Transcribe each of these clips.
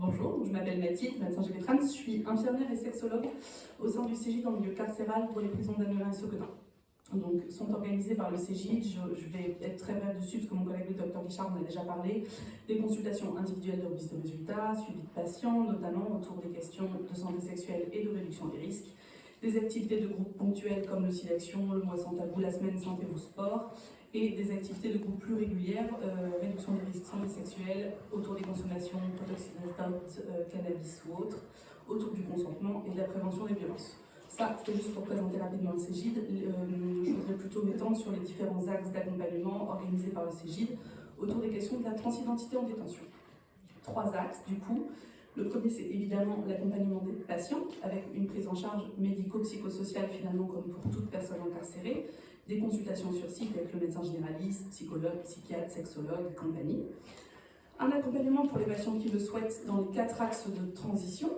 Bonjour, je m'appelle Mathilde, médecin GP-Trans, je suis infirmière et sexologue au sein du CEGID en milieu carcéral pour les prisons d'Annemain et Socotin. Donc, sont organisés par le CEGID, je vais être très bref dessus parce que mon collègue le Dr Guichard en a déjà parlé, des consultations individuelles de remise de résultats, suivi de patients, notamment autour des questions de santé sexuelle et de réduction des risques, des activités de groupe ponctuelles comme le SIDAction, le mois sans tabou, la semaine santé ou sport, et des activités de groupe plus régulières, réduction des risques santé sexuelle, autour des consommations, protoxyde d'azote, cannabis ou autres, autour du consentement et de la prévention des violences. Ça, c'était juste pour présenter rapidement le CEGID. Je voudrais plutôt m'étendre sur les différents axes d'accompagnement organisés par le CEGID autour des questions de la transidentité en détention. 3 axes, du coup. Le premier, c'est évidemment l'accompagnement des patients, avec une prise en charge médico-psychosociale, finalement, comme pour toute personne incarcérée, des consultations sur site avec le médecin généraliste, psychologue, psychiatre, sexologue et compagnie. Un accompagnement pour les patients qui le souhaitent dans les 4 axes de transition,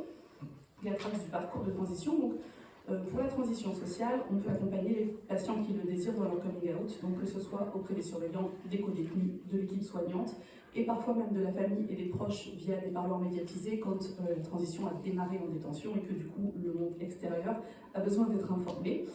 4 axes du parcours de transition. Donc, pour la transition sociale, on peut accompagner les patients qui le désirent dans leur coming out, donc que ce soit auprès des surveillants, des co-détenus, de l'équipe soignante, et parfois même de la famille et des proches via des parleurs médiatisés quand la transition a démarré en détention et que du coup le monde extérieur a besoin d'être informé.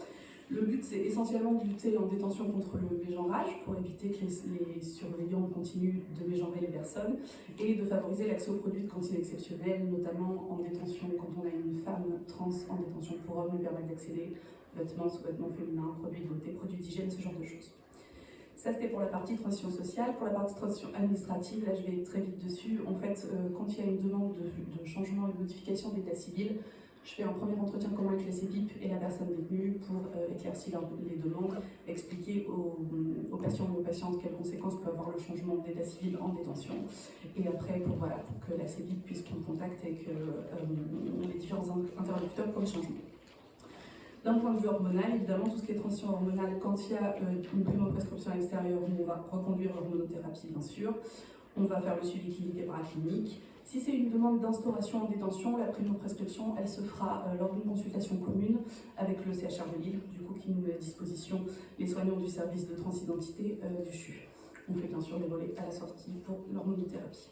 Le but, c'est essentiellement de lutter en détention contre le mégenrage pour éviter que les surveillants continuent de mégenrer les personnes et de favoriser l'accès aux produits de cantine exceptionnels, notamment en détention quand on a une femme trans en détention pour hommes, lui permettre d'accéder vêtements, sous-vêtements féminins, produits de beauté, produits d'hygiène, ce genre de choses. Ça, c'était pour la partie transition sociale. Pour la partie transition administrative, là, je vais très vite dessus. En fait, quand il y a une demande de changement et de modification d'état civil, je fais un premier entretien commun avec la CEPIP et la personne détenue pour éclaircir les demandes, expliquer aux patients et aux patientes quelles conséquences peut avoir le changement d'état civil en détention. Et après, pour que la CEPIP puisse prendre contact avec les différents interlocuteurs pour les changements. D'un point de vue hormonal, évidemment, tout ce qui est transition hormonale, quand il y a une primo-prescription extérieure, on va reconduire l'hormonothérapie, bien sûr. On va faire le suivi clinique et paraclinique. Si c'est une demande d'instauration en détention, la primo-prescription, elle se fera lors d'une consultation commune avec le CHR de Lille, du coup, qui nous met à disposition les soignants du service de transidentité du CHU. On fait bien sûr des relais à la sortie pour l'hormonothérapie.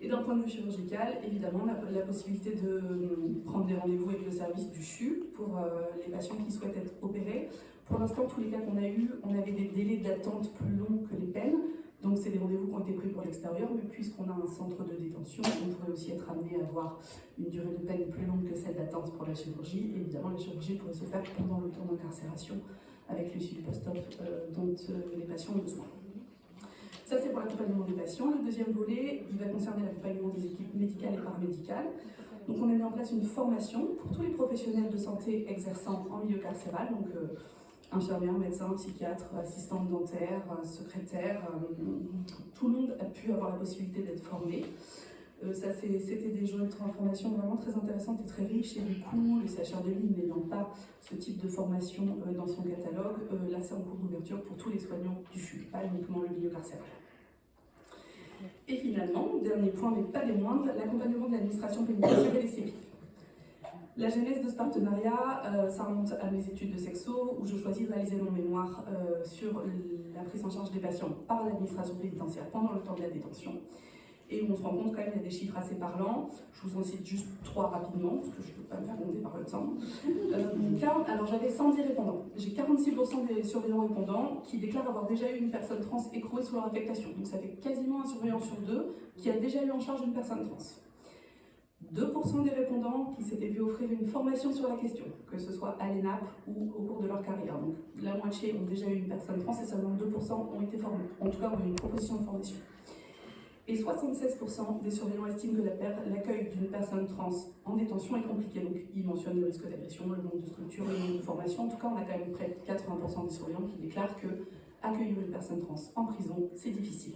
Et d'un point de vue chirurgical, évidemment, on a la possibilité de prendre des rendez-vous avec le service du CHU pour les patients qui souhaitent être opérés. Pour l'instant, tous les cas qu'on a eus, on avait des délais d'attente plus longs que les peines. Donc, c'est des rendez-vous qui ont été pris pour l'extérieur, mais puisqu'on a un centre de détention, on pourrait aussi être amené à avoir une durée de peine plus longue que celle d'attente pour la chirurgie. Et évidemment, la chirurgie pourrait se faire pendant le temps d'incarcération avec le suivi post-op dont les patients ont besoin. Ça, c'est pour l'accompagnement des patients. Le deuxième volet, il va concerner l'accompagnement des équipes médicales et paramédicales. Donc, on a mis en place une formation pour tous les professionnels de santé exerçant en milieu carcéral, donc infirmières, médecins, psychiatres, assistantes dentaires, secrétaires. Tout le monde a pu avoir la possibilité d'être formé. C'était des journées de formation vraiment très intéressantes et très riches. Et du coup, le CHR de Lille n'ayant pas ce type de formation dans son catalogue, là c'est en cours d'ouverture pour tous les soignants du CHU, pas uniquement le milieu carcéral. Et finalement, dernier point, mais pas des moindres, l'accompagnement de l'administration pénitentiaire et les CEPIP. La genèse de ce partenariat, ça remonte à mes études de sexo, où je choisis de réaliser mon mémoire sur la prise en charge des patients par l'administration pénitentiaire pendant le temps de la détention. Et on se rend compte quand même qu'il y a des chiffres assez parlants. Je vous en cite juste 3 rapidement, parce que je ne peux pas me faire compter par le temps. Alors j'avais 110 répondants. J'ai 46% des surveillants répondants qui déclarent avoir déjà eu une personne trans écrouée sous leur affectation. Donc ça fait quasiment un surveillant sur 2 qui a déjà eu en charge une personne trans. 2% des répondants qui s'étaient vus offrir une formation sur la question, que ce soit à l'ENAP ou au cours de leur carrière. Donc la moitié ont déjà eu une personne trans et seulement 2% ont été formés. En tout cas, ont eu une proposition de formation. Et 76% des surveillants estiment que l'accueil d'une personne trans en détention est compliqué. Donc, ils mentionnent le risque d'agression, le manque de structure, le manque de formation. En tout cas, on a quand même près de 80% des surveillants qui déclarent que accueillir une personne trans en prison, c'est difficile.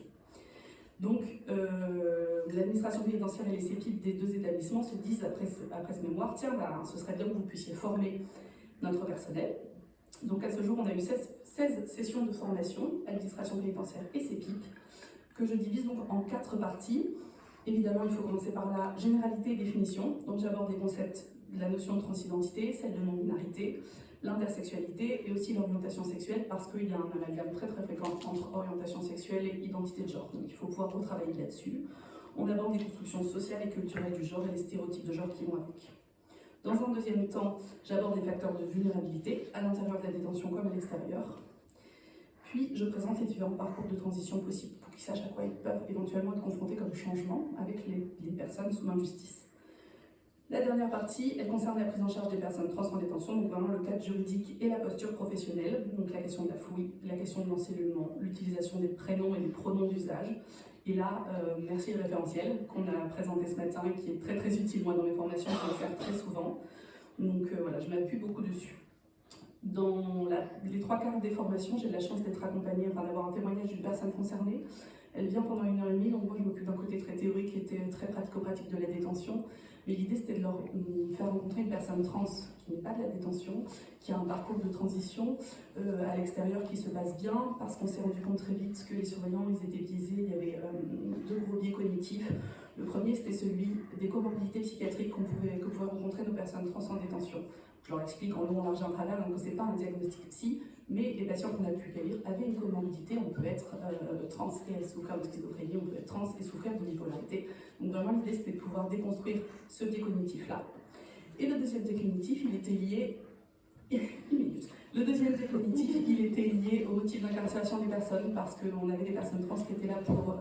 Donc, l'administration pénitentiaire et les CEPIP des 2 établissements se disent, après ce mémoire, tiens, ce serait bien que vous puissiez former notre personnel. Donc, à ce jour, on a eu 16 sessions de formation, administration pénitentiaire et CEPIP, que je divise donc en 4 parties. Évidemment, il faut commencer par la généralité et définition. Donc j'aborde les concepts de la notion de transidentité, celle de non-binarité, l'intersexualité et aussi l'orientation sexuelle, parce qu'il y a un amalgame très fréquent entre orientation sexuelle et identité de genre. Donc il faut pouvoir retravailler là-dessus. On aborde les constructions sociales et culturelles du genre et les stéréotypes de genre qui vont avec. Dans un deuxième temps, j'aborde les facteurs de vulnérabilité, à l'intérieur de la détention comme à l'extérieur. Puis, je présente les différents parcours de transition possibles pour qu'ils sachent à quoi ils peuvent éventuellement être confrontés comme changement avec les personnes sous main de justice. La dernière partie, elle concerne la prise en charge des personnes trans en détention, donc vraiment le cadre juridique et la posture professionnelle, donc la question de la fouille, la question de l'encellulement, l'utilisation des prénoms et des pronoms d'usage. Et là, merci le référentiel qu'on a présenté ce matin et qui est très très utile moi dans mes formations, je le sers très souvent. Donc voilà, je m'appuie beaucoup dessus. Dans les 3/4 des formations, j'ai de la chance d'être accompagnée, d'avoir un témoignage d'une personne concernée. Elle vient pendant 1h30, donc moi je m'occupe d'un côté très théorique qui était très pratico-pratique de la détention. Mais l'idée c'était de leur faire rencontrer une personne trans qui n'est pas de la détention, qui a un parcours de transition à l'extérieur qui se passe bien, parce qu'on s'est rendu compte très vite que les surveillants ils étaient biaisés, il y avait 2 gros biais cognitifs. Le premier c'était celui des comorbidités psychiatriques que pouvaient rencontrer nos personnes trans en détention. Je leur explique en long, en large et en travers, donc c'est pas un diagnostic psy, mais les patients qu'on a pu accueillir avaient une comorbidité. On peut être trans et souffrir de schizophrénie, on peut être trans et souffrir de bipolarité. Donc vraiment l'idée c'était de pouvoir déconstruire ce biais cognitif-là. Et le deuxième biais cognitif, il était lié... Le deuxième biais cognitif, il était lié au motif d'incarcération des personnes, parce qu'on avait des personnes trans qui étaient là pour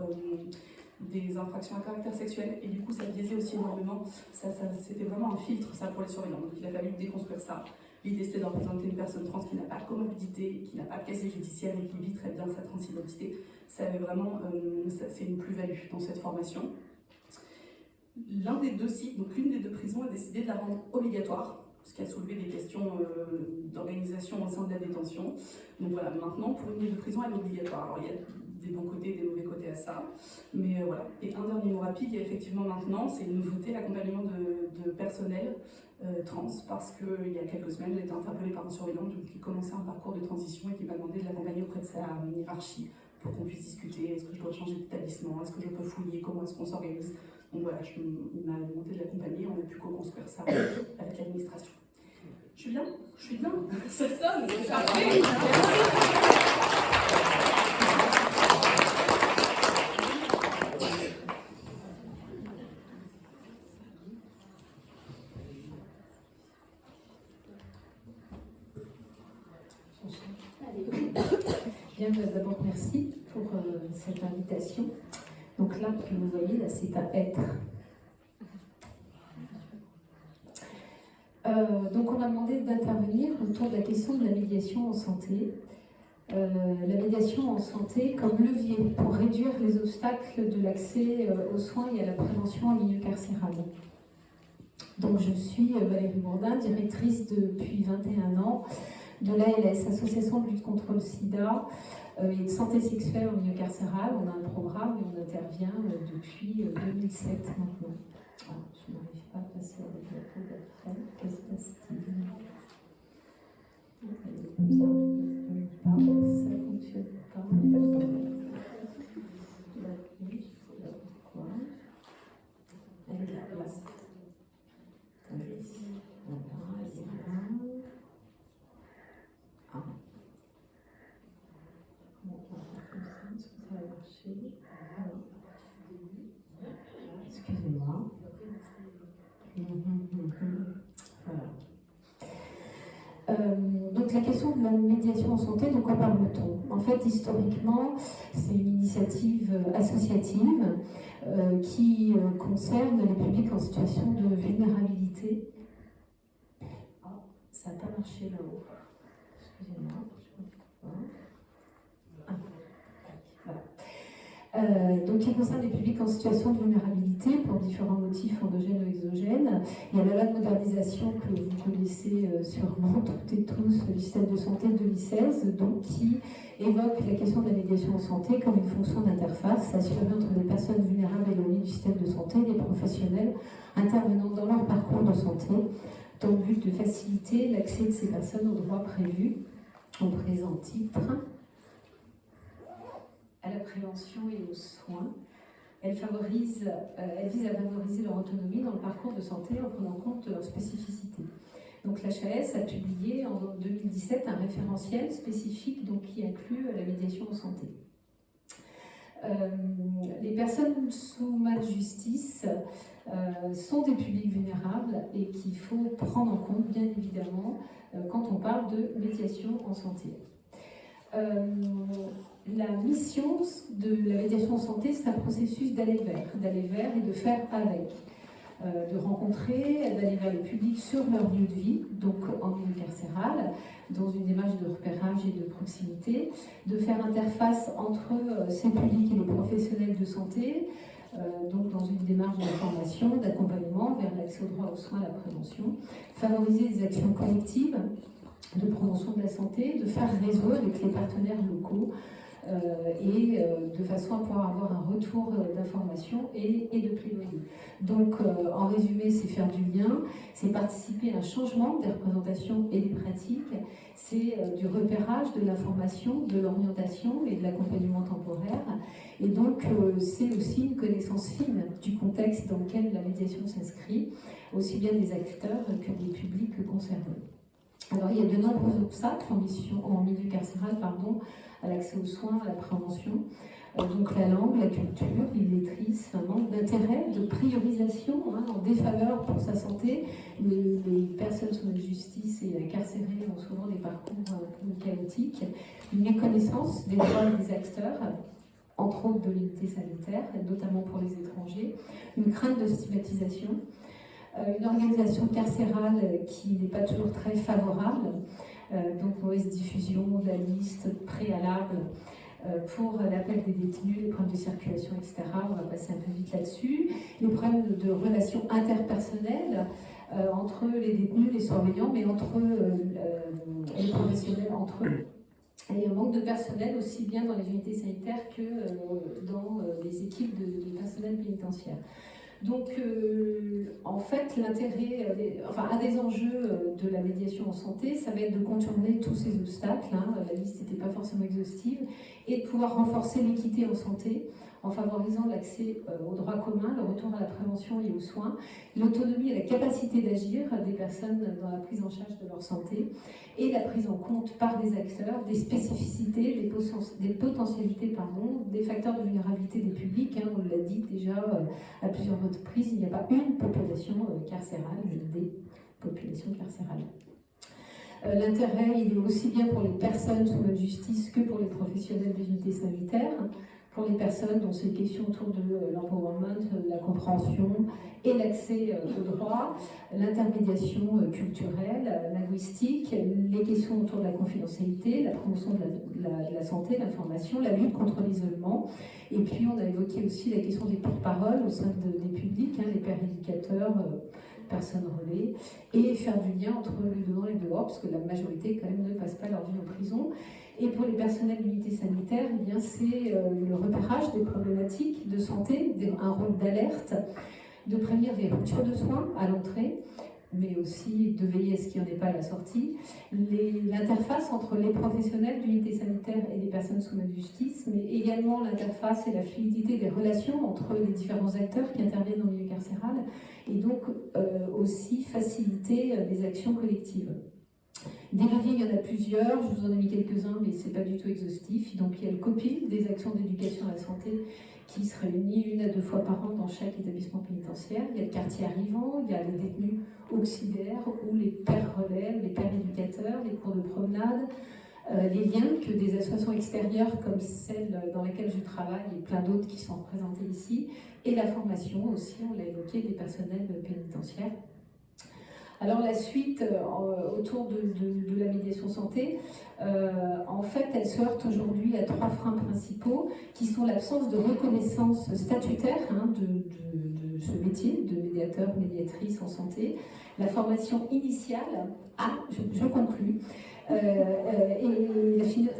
des infractions à caractère sexuel, et du coup ça biaisait aussi énormément, c'était vraiment un filtre ça pour les surveillants, donc il a fallu déconstruire ça. L'idée c'était de leur présenter une personne trans qui n'a pas de comorbidité, qui n'a pas de casier judiciaire et qui vit très bien sa transidentité. Ça avait vraiment, c'est une plus-value dans cette formation. L'un des deux sites, donc l'une des deux prisons, a décidé de la rendre obligatoire, ce qui a soulevé des questions d'organisation au sein de la détention. Donc voilà, maintenant pour une des deux prisons elle est obligatoire. Alors il y a des bons côtés et des mauvais côtés à ça, mais voilà. Et un dernier mot rapide, il y a effectivement maintenant, c'est une nouveauté, l'accompagnement de personnel trans, parce qu'il y a quelques semaines, j'ai été interpellée par un surveillant qui commençait un parcours de transition et qui m'a demandé de l'accompagner auprès de sa hiérarchie pour qu'on puisse discuter, est-ce que je dois changer d'établissement, est-ce que je peux fouiller, comment est-ce qu'on s'organise. Donc voilà, il m'a demandé de l'accompagner, on a pu co-construire ça avec l'administration. Je suis bien, c'est ça, c'est parfait. Bien, d'abord merci pour cette invitation. Donc là, que vous voyez, là, c'est à être. Donc on m'a demandé d'intervenir autour de la question de la médiation en santé. La médiation en santé comme levier pour réduire les obstacles de l'accès aux soins et à la prévention en milieu carcéral. Donc je suis Valérie Bourdin, directrice depuis 21 ans de l'ALS, Association de lutte contre le sida et de santé sexuelle en milieu carcéral. On a un programme et on intervient depuis 2007 maintenant. Alors, je n'arrive pas à passer avec la peau d'après. Qu'est-ce qui se passe-t-il? Ça ne fonctionne pas. Pourquoi? Elle est là. Excusez-moi. Voilà. Donc la question de la médiation en santé, de quoi parle-t-on? En fait, historiquement, c'est une initiative associative qui concerne les publics en situation de vulnérabilité. Ah, ça n'a pas marché là-haut. Excusez-moi. Donc, qui concerne les publics en situation de vulnérabilité pour différents motifs endogènes ou exogènes. Il y a la loi de modernisation que vous connaissez sûrement toutes et tous du système de santé de 2016, donc qui évoque la question de la médiation en santé comme une fonction d'interface assurée entre des personnes vulnérables éloignées du système de santé et des professionnels intervenant dans leur parcours de santé, dans le but de faciliter l'accès de ces personnes aux droits prévus au présent titre, à la prévention et aux soins. Elle vise à favoriser leur autonomie dans le parcours de santé en prenant compte de leurs spécificités. Donc l'HAS a publié en 2017 un référentiel spécifique donc, qui inclut la médiation en santé. Les personnes sous main de justice sont des publics vulnérables et qu'il faut prendre en compte, bien évidemment, quand on parle de médiation en santé. La mission de la médiation en santé, c'est un processus d'aller vers et de faire avec. De rencontrer, d'aller vers le public sur leur lieu de vie, donc en milieu carcéral, dans une démarche de repérage et de proximité, de faire interface entre ces publics et les professionnels de santé, donc dans une démarche d'information, d'accompagnement vers l'accès au droit aux soins, à la prévention, favoriser des actions collectives de promotion de la santé, de faire réseau avec les partenaires locaux, et de façon à pouvoir avoir un retour d'information et de plaidoyer. Donc, en résumé, c'est faire du lien, c'est participer à un changement des représentations et des pratiques, c'est du repérage, de l'information, de l'orientation et de l'accompagnement temporaire. Et donc, c'est aussi une connaissance fine du contexte dans lequel la médiation s'inscrit, aussi bien des acteurs que des publics concernés. Alors, il y a de nombreux obstacles en milieu carcéral, à l'accès aux soins, à la prévention. Donc la langue, la culture, l'illettrisme, un manque d'intérêt, de priorisation en défaveur pour sa santé. Les personnes sous la justice et incarcérées ont souvent des parcours chaotiques. Une méconnaissance des droits des acteurs, entre autres de l'unité sanitaire, notamment pour les étrangers. Une crainte de stigmatisation. Une organisation carcérale qui n'est pas toujours très favorable, donc mauvaise diffusion de la liste préalable pour l'appel des détenus, les problèmes de circulation, etc. On va passer un peu vite là-dessus. Les problèmes de relations interpersonnelles entre les détenus, les surveillants, mais entre les professionnels entre eux. Et un manque de personnel aussi bien dans les unités sanitaires que dans les équipes de personnel pénitentiaire. Donc, en fait, l'intérêt, un des enjeux de la médiation en santé, ça va être de contourner tous ces obstacles, la liste n'était pas forcément exhaustive, et de pouvoir renforcer l'équité en santé en favorisant l'accès aux droits communs, le retour à la prévention et aux soins, l'autonomie et la capacité d'agir des personnes dans la prise en charge de leur santé, et la prise en compte par des acteurs des spécificités, des potentialités, des facteurs de vulnérabilité des publics. On l'a dit déjà à plusieurs reprises, il n'y a pas une population carcérale, mais des populations carcérales. L'intérêt, il est aussi bien pour les personnes sous la justice que pour les professionnels des unités sanitaires. Pour les personnes dont c'est question autour de l'empowerment, la compréhension et l'accès au droit, l'intermédiation culturelle, linguistique, les questions autour de la confidentialité, la promotion de la santé, l'information, la lutte contre l'isolement. Et puis on a évoqué aussi la question des porte-paroles au sein des publics, les pères éducateurs, personnes relais, et faire du lien entre le dedans et le dehors, parce que la majorité quand même ne passe pas leur vie en prison. Et pour les personnels d'unité sanitaire, c'est le repérage des problématiques de santé, un rôle d'alerte, de prévenir les ruptures de soins à l'entrée, mais aussi de veiller à ce qu'il n'y en ait pas à la sortie, l'interface entre les professionnels d'unité sanitaire et les personnes sous main de justice, mais également l'interface et la fluidité des relations entre les différents acteurs qui interviennent dans le milieu carcéral, et donc aussi faciliter des actions collectives. Des leviers, il y en a plusieurs, je vous en ai mis quelques-uns, mais ce n'est pas du tout exhaustif. Donc il y a le COPI, des actions d'éducation à la santé, qui se réunit 1 à 2 fois par an dans chaque établissement pénitentiaire. Il y a le quartier arrivant, il y a les détenus auxiliaires, ou les pères relais, les pères éducateurs, les cours de promenade, les liens que des associations extérieures comme celle dans laquelle je travaille et plein d'autres qui sont représentées ici, et la formation aussi, on l'a évoqué, des personnels pénitentiaires. Alors la suite autour de la médiation santé, en fait, elle se heurte aujourd'hui à 3 freins principaux qui sont l'absence de reconnaissance statutaire de ce métier de médiateur, médiatrice en santé, la formation initiale, je conclus, et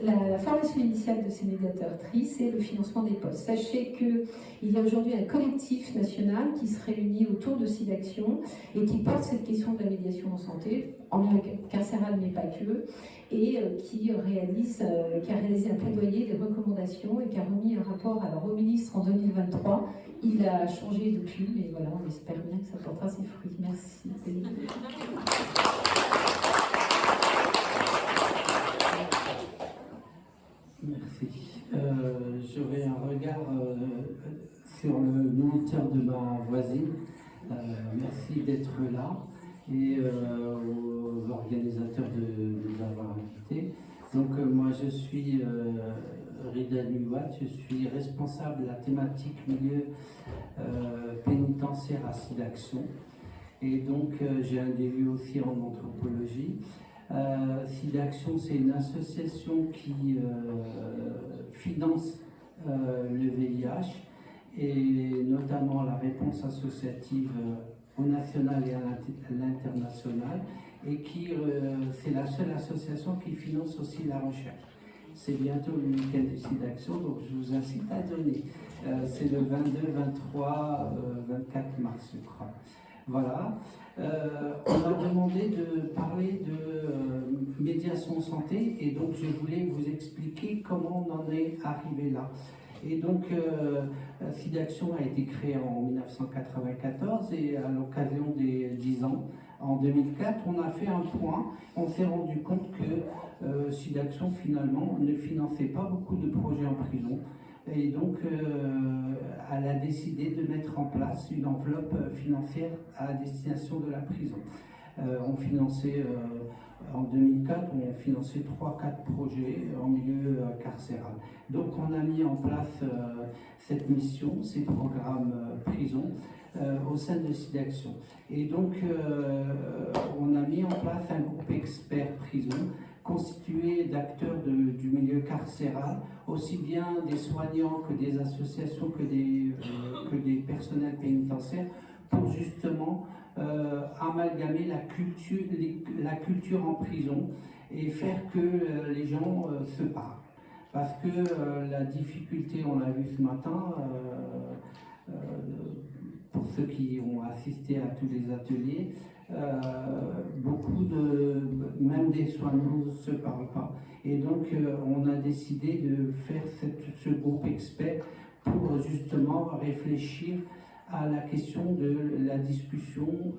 la formation initiale de ces médiatrices et le financement des postes. Sachez qu'il y a aujourd'hui un collectif national qui se réunit autour de SIDAction et qui porte cette question de la médiation en santé, en milieu carcéral mais pas que, et qui a réalisé un plaidoyer, des recommandations et qui a remis un rapport au ministre en 2023. Il a changé depuis, mais voilà, on espère bien que ça portera ses fruits. Merci. Merci. J'aurais un regard merci d'être là et aux organisateurs de nous avoir invités. Donc moi je suis Rida Nuwat, je suis responsable de la thématique milieu pénitentiaire à SIDAction. Et donc j'ai un DU aussi en anthropologie. SIDAction, c'est une association qui finance le VIH et notamment la réponse associative au national et à l'international, et qui c'est la seule association qui finance aussi la recherche. C'est bientôt le week-end du SIDAction, donc je vous incite à donner. C'est le 22, 23, 24 mars, je crois. Voilà. On m'a demandé de parler de médiation santé, et donc je voulais vous expliquer comment on en est arrivé là. Et donc, SIDAction a été créé en 1994, et à l'occasion des 10 ans, en 2004, on a fait un point. On s'est rendu compte que SIDAction, finalement, ne finançait pas beaucoup de projets en prison. Et donc, elle a décidé de mettre en place une enveloppe financière à destination de la prison. On finançait, en 2004, on finançait 3-4 projets en milieu carcéral. Donc, on a mis en place cette mission, ces programmes prison, au sein de SIDAction. Et donc, on a mis en place un groupe expert prison constitué d'acteurs du milieu carcéral, aussi bien des soignants que des associations, que des personnels pénitentiaires, pour justement amalgamer la culture en prison et faire que les gens se parlent. Parce que la difficulté, on l'a vu ce matin, pour ceux qui ont assisté à tous les ateliers, même des soignants ne se parlent pas. Et donc, on a décidé de faire ce groupe expert pour justement réfléchir à la question de la discussion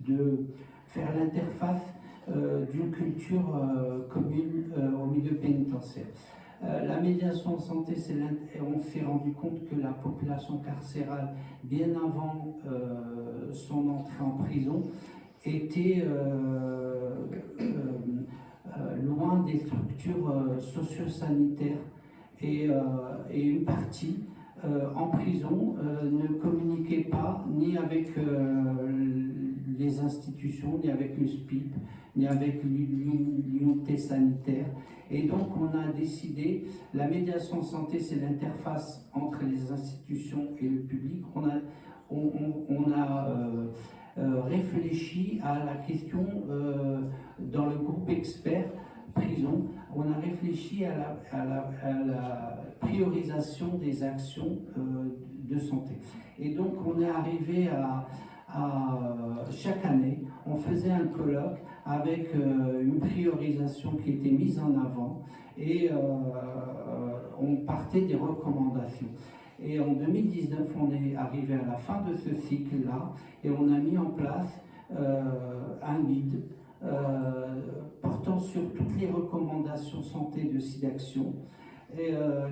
de faire l'interface d'une culture commune au milieu pénitentiaire. La médiation en santé, on s'est rendu compte que la population carcérale, bien avant son entrée en prison, était loin des structures socio-sanitaires, et une partie en prison ne communiquait pas ni avec les institutions, ni avec le SPIP, ni avec l'unité sanitaire. Et donc on a décidé, la médiation santé, c'est l'interface entre les institutions et le public. On a réfléchi à la question dans le groupe expert prison. On a réfléchi à la priorisation des actions de santé. Et donc on est arrivé à chaque année, on faisait un colloque avec une priorisation qui était mise en avant, et on partait des recommandations. Et en 2019, on est arrivé à la fin de ce cycle-là, et on a mis en place un guide portant sur toutes les recommandations santé de SIDAction,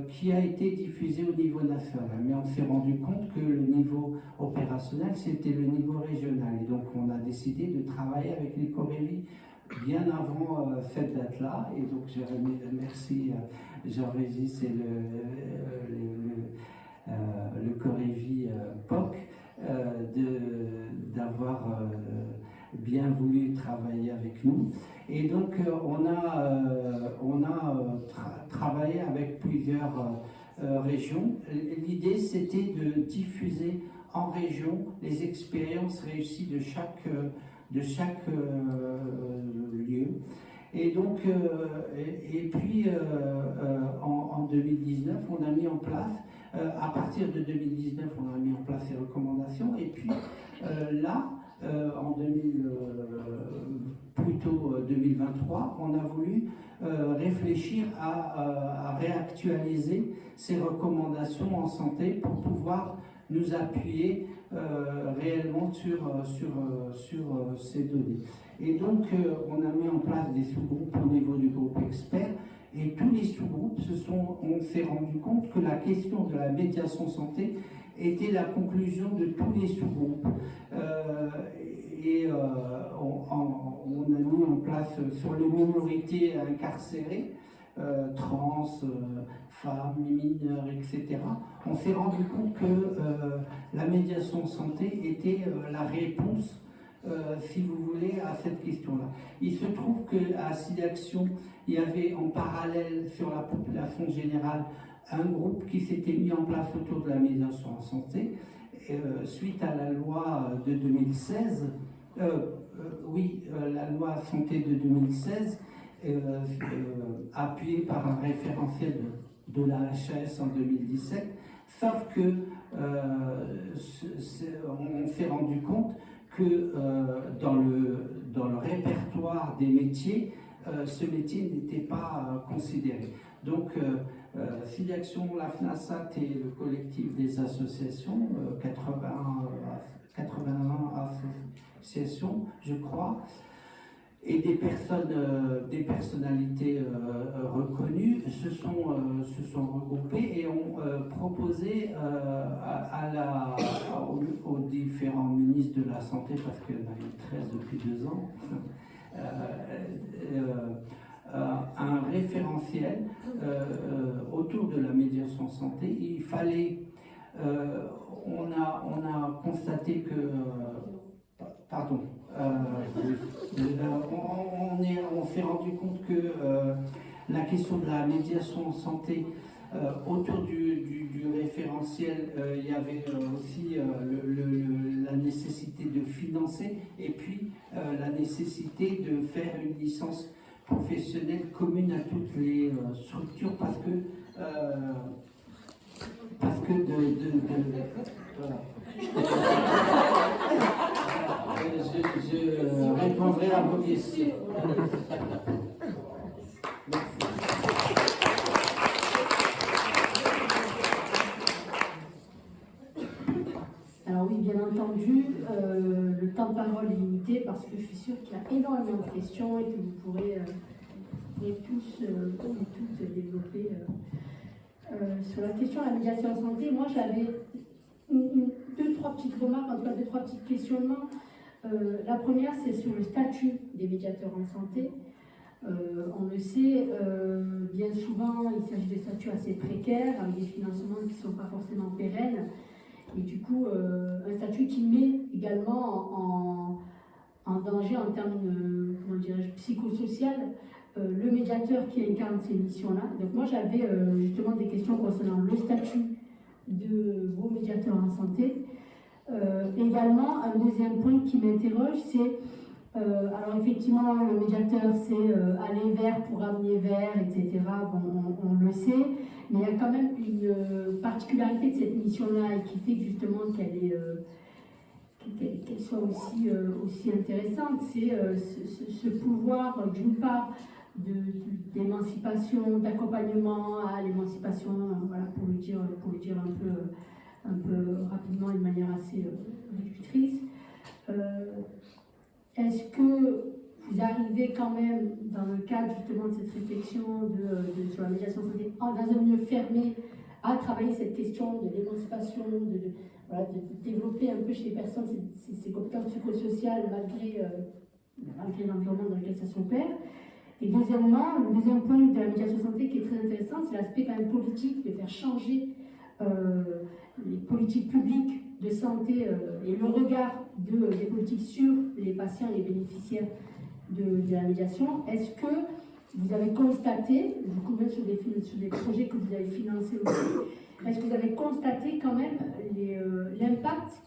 qui a été diffusé au niveau national. Mais on s'est rendu compte que le niveau opérationnel, c'était le niveau régional. Et donc, on a décidé de travailler avec les Corévis bien avant cette date-là. Et donc, je remercie Jean-Régis et le Corévi POC d'avoir bien voulu travailler avec nous. Et donc on a travaillé avec plusieurs régions. L'idée, c'était de diffuser en région les expériences réussies de chaque lieu. Et donc, puis en 2019, on a mis en place, à partir de 2019, on a mis en place ces recommandations. Et puis là, en plutôt 2023, on a voulu réfléchir à réactualiser ces recommandations en santé pour pouvoir nous appuyer réellement sur ces données. Et donc, on a mis en place des sous-groupes au niveau du groupe expert, et tous les sous-groupes on s'est rendu compte que la question de la médiation santé était la conclusion de tous les sous-groupes. On a mis en place sur les minorités incarcérées, trans, femmes, mineurs, etc. On s'est rendu compte que la médiation santé était la réponse, si vous voulez, à cette question-là. Il se trouve qu'à SIDAction, il y avait en parallèle sur la population générale un groupe qui s'était mis en place autour de la médiation en santé, suite à la loi de 2016, la loi santé de 2016, appuyée par un référentiel de la HAS en 2017, sauf que on s'est rendu compte que dans le répertoire des métiers, ce métier n'était pas considéré. Donc, SIDAction, la FNASAT et le collectif des associations, 81 associations, je crois, et des personnalités reconnues se sont regroupées et ont proposé aux différents ministres de la Santé, parce qu'il y en a eu 13 depuis 2 ans, un référentiel autour de la médiation santé. Il fallait, on a constaté que, on s'est rendu compte que la question de la médiation en santé, autour du référentiel, il y avait aussi la nécessité de financer et puis la nécessité de faire une licence professionnelle commune à toutes les structures parce que voilà. Je répondrai à vos questions. Merci. Alors oui, bien entendu, le temps de parole est limité parce que je suis sûre qu'il y a énormément de questions et que vous pourrez tous et toutes développer sur la question de la médiation en santé. Moi, j'avais deux, trois petites remarques, en tout cas deux, trois petits questionnements. La première, c'est sur le statut des médiateurs en santé. On le sait, bien souvent, il s'agit de statuts assez précaires, avec des financements qui ne sont pas forcément pérennes. Et du coup, un statut qui met également en danger en termes psychosocial le médiateur qui incarne ces missions-là. Donc moi, j'avais justement des questions concernant le statut de vos médiateurs en santé. Également, un deuxième point qui m'interroge, c'est, alors effectivement, le médiateur, c'est aller vers pour amener vers, etc. Bon, on le sait, mais il y a quand même une particularité de cette mission-là et qui fait justement qu'elle soit aussi intéressante, c'est ce pouvoir, d'une part, d'émancipation, d'accompagnement à l'émancipation, voilà, pour le dire un peu rapidement, d'une manière assez réductrice. Est-ce que vous arrivez quand même, dans le cadre justement de cette réflexion sur la médiation santé, dans un milieu fermé, à travailler cette question de l'émancipation, de développer un peu chez les personnes ces compétences psychosociales malgré l'environnement dans lequel ça s'opère? Et deuxièmement, le deuxième point de la médiation santé qui est très intéressant, c'est l'aspect quand même politique, de faire changer les politiques publiques de santé et le regard des politiques sur les patients et les bénéficiaires de la médiation. Est-ce que vous avez constaté, du coup même sur des projets que vous avez financés aussi, est-ce que vous avez constaté quand même l'impact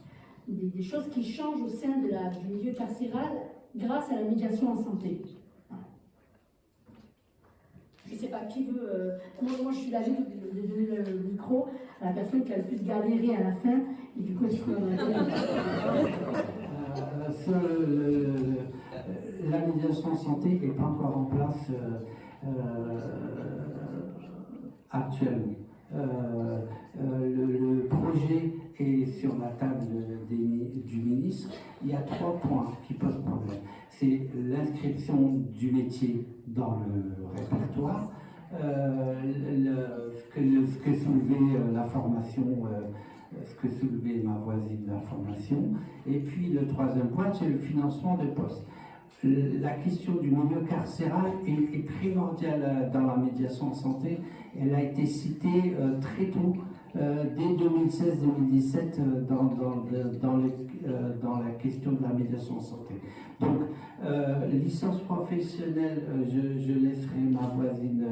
des choses qui changent au sein du milieu carcéral grâce à la médiation en santé? Je ne sais pas qui veut. Moi, je suis là de donner le micro à la personne qui a le plus galéré à la fin. Et du coup, sur la médiation en santé n'est pas encore en place actuellement. Le projet est sur la table du ministre. Il y a 3 points qui posent problème. C'est l'inscription du métier dans le répertoire, ce que soulevait la formation ce que soulevait ma voisine, la formation. Et puis le troisième point, c'est le financement des postes. La question du milieu carcéral est primordiale dans la médiation en santé. Elle a été citée très tôt, dès 2016-2017, dans la question de la médiation en santé. Donc, licence professionnelle, je laisserai ma voisine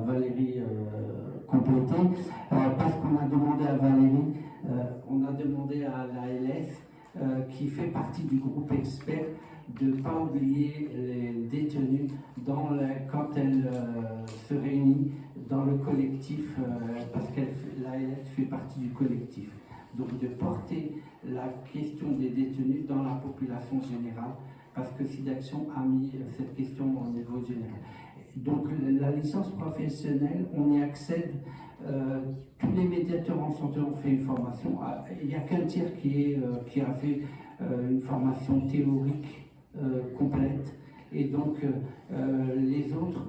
Valérie compléter, parce qu'on a demandé à Valérie, on a demandé à l'ALS, qui fait partie du groupe expert, de ne pas oublier les détenus quand elle se réunit dans le collectif, parce que l'ALS fait partie du collectif. Donc de porter la question des détenus dans la population générale, parce que SIDAction a mis cette question au niveau général. Donc la licence professionnelle, on y accède, tous les médiateurs en santé ont fait une formation. Il n'y a qu'un tiers qui a fait une formation théorique complète, et donc les autres,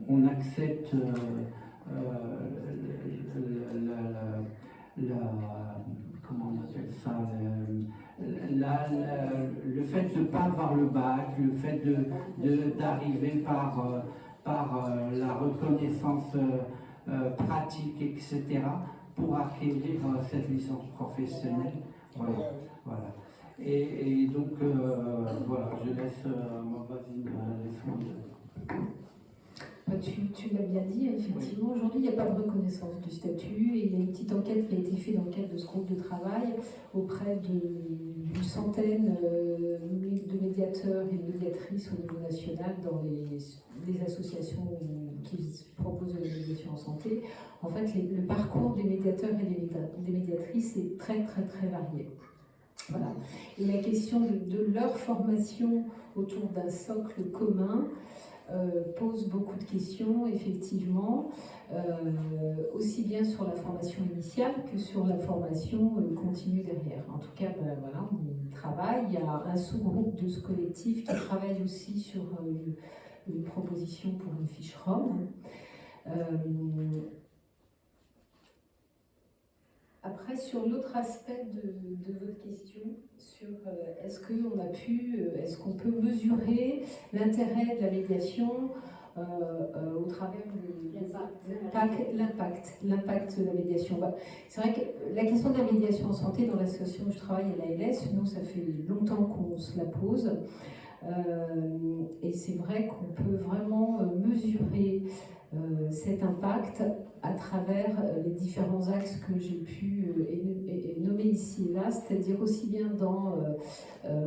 on accepte comment on appelle ça, le fait de ne pas avoir le bac, le fait d'arriver par la reconnaissance pratique, etc., pour acquérir cette licence professionnelle. Voilà. Et donc, voilà, je laisse ma voisine les soins Tu l'as bien dit, effectivement, aujourd'hui il n'y a pas de reconnaissance du statut, et il y a une petite enquête qui a été faite dans le cadre de ce groupe de travail auprès d'une centaine de médiateurs et de médiatrices au niveau national dans les associations qui proposent de la médiation en santé. En fait, le parcours des médiateurs et des médiatrices est très très très varié. Voilà. Et la question de leur formation autour d'un socle commun pose beaucoup de questions, effectivement, aussi bien sur la formation initiale que sur la formation continue derrière. En tout cas, voilà, on travaille. Il y a un sous-groupe de ce collectif qui travaille aussi sur une proposition pour une fiche ROM. Après, sur l'autre aspect de votre question, sur est-ce qu'on peut mesurer l'intérêt de la médiation au travers de l'impact de la médiation. C'est vrai que la question de la médiation en santé, dans l'association où je travaille à l'ALS, nous, ça fait longtemps qu'on se la pose. Et c'est vrai qu'on peut vraiment mesurer cet impact à travers les différents axes que j'ai pu nommer ici et là, c'est-à-dire aussi bien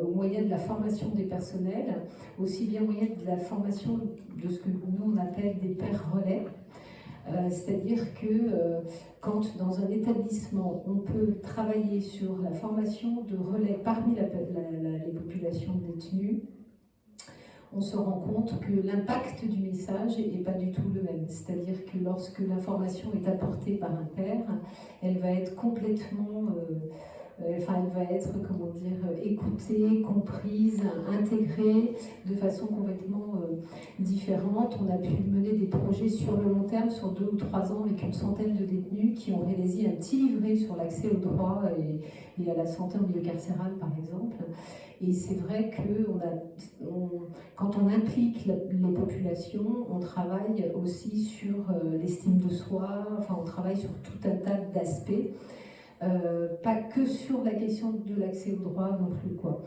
au moyen de la formation des personnels, aussi bien au moyen de la formation de ce que nous on appelle des pairs relais. C'est-à-dire que quand dans un établissement on peut travailler sur la formation de relais parmi les populations détenues, on se rend compte que l'impact du message n'est pas du tout le même. C'est-à-dire que lorsque l'information est apportée par un père, elle va être complètement, elle va être, écoutée, comprise, intégrée de façon complètement différente. On a pu mener des projets sur le long terme, sur 2 ou 3 ans, avec une centaine de détenus qui ont réalisé un petit livret sur l'accès aux droits et à la santé en milieu carcéral, par exemple. Et c'est vrai que quand on implique les populations, on travaille aussi sur l'estime de soi, on travaille sur tout un tas d'aspects, pas que sur la question de l'accès aux droits non plus, quoi.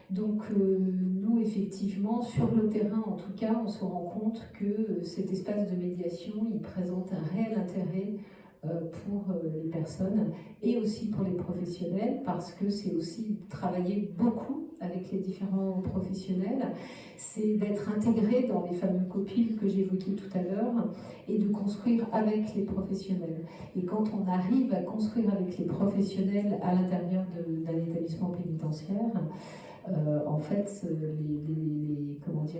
Donc nous, effectivement, sur le terrain, en tout cas, on se rend compte que cet espace de médiation, il présente un réel intérêt pour les personnes et aussi pour les professionnels, parce que c'est aussi travailler beaucoup avec les différents professionnels, c'est d'être intégré dans les fameux copiles que j'évoquais tout à l'heure et de construire avec les professionnels. Et quand on arrive à construire avec les professionnels à l'intérieur d'un établissement pénitentiaire, en fait,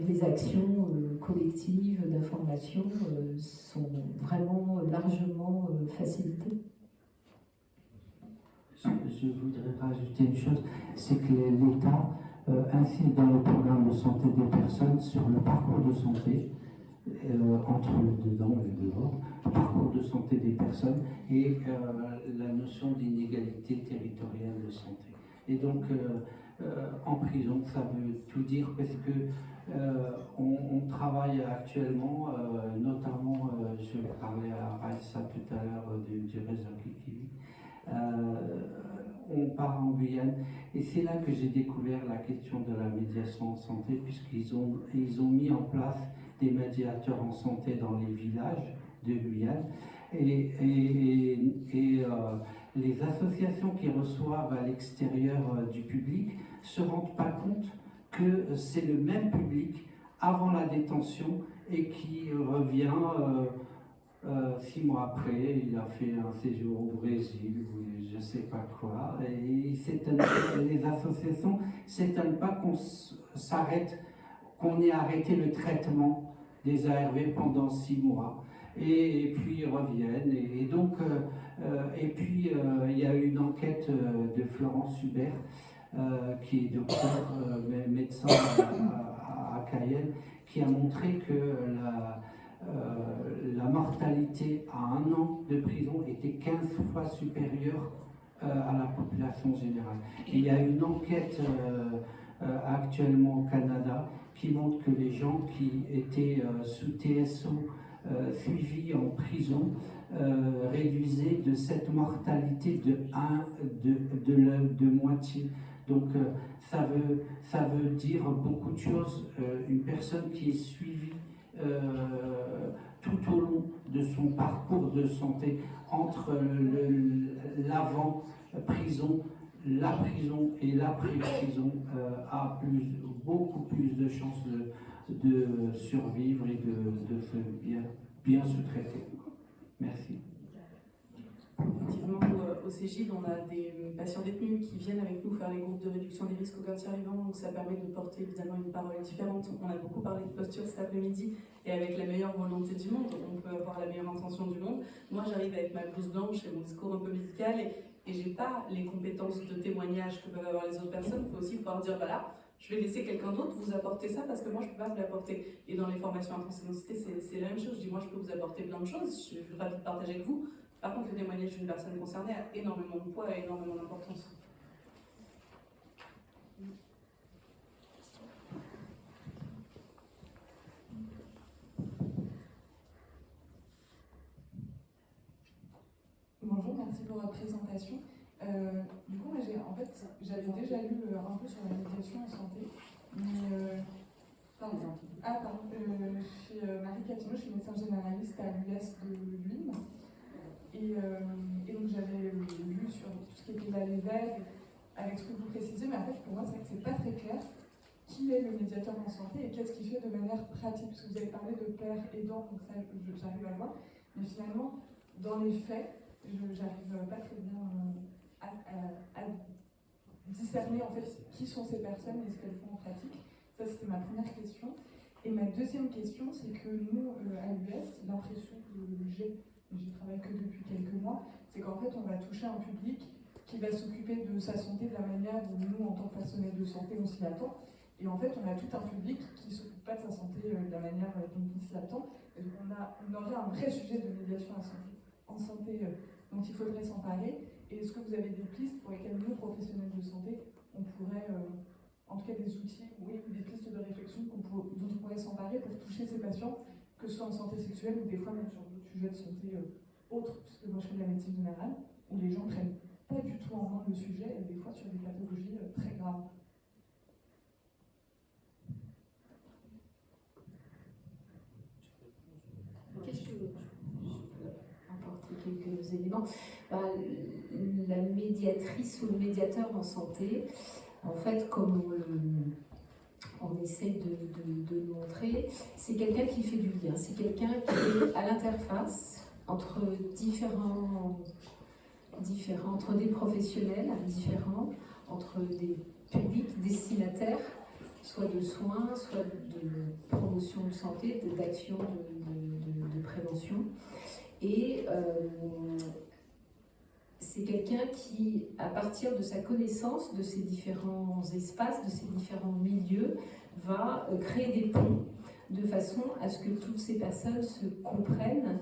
les actions collectives d'information sont vraiment largement facilitées. Je voudrais rajouter une chose, c'est que l'État insiste dans le programme de santé des personnes sur le parcours de santé, entre le dedans et le dehors, le parcours de santé des personnes et la notion d'inégalité territoriale de santé. Et donc, en prison, ça veut tout dire parce que on travaille actuellement, notamment, je parlais à Raissa tout à l'heure du réseau Kikili, on part en Guyane et c'est là que j'ai découvert la question de la médiation en santé puisqu'ils ont mis en place des médiateurs en santé dans les villages de Guyane et les associations qui reçoivent à l'extérieur du public ne se rendent pas compte que c'est le même public avant la détention et qui revient 6 mois après, il a fait un séjour au Brésil ou je ne sais pas quoi. Et les associations ne s'étonnent pas qu'on s'arrête, qu'on ait arrêté le traitement des ARV pendant 6 mois. Et puis ils reviennent. Et donc, il y a eu une enquête de Florence Hubert, qui est docteur, médecin à Cayenne, qui a montré que la mortalité à 1 an de prison était 15 fois supérieure à la population générale. Et il y a une enquête actuellement au Canada qui montre que les gens qui étaient sous TSO suivis en prison réduisaient de cette mortalité de moitié. Donc ça veut dire beaucoup de choses. Une personne qui est suivie tout au long de son parcours de santé entre l'avant-prison, la prison et l'après-prison a beaucoup plus de chances de survivre et de se bien se traiter. Merci. Effectivement, au CEGID, on a des patients détenus qui viennent avec nous faire les groupes de réduction des risques au cancer vivant, donc ça permet de porter évidemment une parole différente. On a beaucoup parlé de posture cet après-midi, et avec la meilleure volonté du monde, on peut avoir la meilleure intention du monde. Moi, j'arrive avec ma blouse blanche et mon discours un peu médical, et j'ai pas les compétences de témoignage que peuvent avoir les autres personnes. Il faut aussi pouvoir dire, voilà, je vais laisser quelqu'un d'autre vous apporter ça parce que moi je peux pas vous l'apporter. Et dans les formations à transidentité, c'est la même chose. Je dis, moi je peux vous apporter plein de choses, je suis ravie de partager avec vous. Par contre, le témoignage d'une personne concernée a énormément de poids et énormément d'importance. Bonjour, merci pour votre présentation. Du coup, j'avais déjà lu un peu sur la médiation en santé, mais je suis Marie Catino, je suis médecin généraliste à l'US de Lille, et donc j'avais lu sur tout ce qui était la LEVEG, avec ce que vous précisez, mais en fait pour moi c'est vrai que c'est pas très clair qui est le médiateur en santé et qu'est-ce qu'il fait de manière pratique, parce que vous avez parlé de père aidant, donc ça j'arrive à le voir, mais finalement dans les faits, j'arrive pas très bien à discerner en fait qui sont ces personnes et ce qu'elles font en pratique. Ça c'était ma première question. Et ma deuxième question, c'est que nous à l'US, l'impression que j'ai travaille que depuis quelques mois, c'est qu'en fait on va toucher un public qui va s'occuper de sa santé de la manière où nous en tant que personnel de santé on s'y attend. Et en fait on a tout un public qui ne s'occupe pas de sa santé de la manière dont il s'y attend. Et donc on aurait un vrai sujet de médiation en santé dont il faudrait s'emparer. Et est-ce que vous avez des pistes pour lesquelles nous, professionnels de santé, on pourrait, en tout cas des outils, oui, des pistes de réflexion dont on pourrait s'emparer pour toucher ces patients, que ce soit en santé sexuelle ou des fois même sur d'autres sujets de santé autres, puisque moi je fais de la médecine générale, où les gens ne prennent pas du tout en main le sujet, et des fois sur des pathologies très graves. Quelques éléments. La médiatrice ou le médiateur en santé, en fait, comme on essaie de le montrer, c'est quelqu'un qui fait du lien, c'est quelqu'un qui est à l'interface entre entre des professionnels différents, entre des publics destinataires, soit de soins, soit de promotion de santé, d'action de prévention. Et c'est quelqu'un qui, à partir de sa connaissance de ces différents espaces, de ces différents milieux, va créer des ponts de façon à ce que toutes ces personnes se comprennent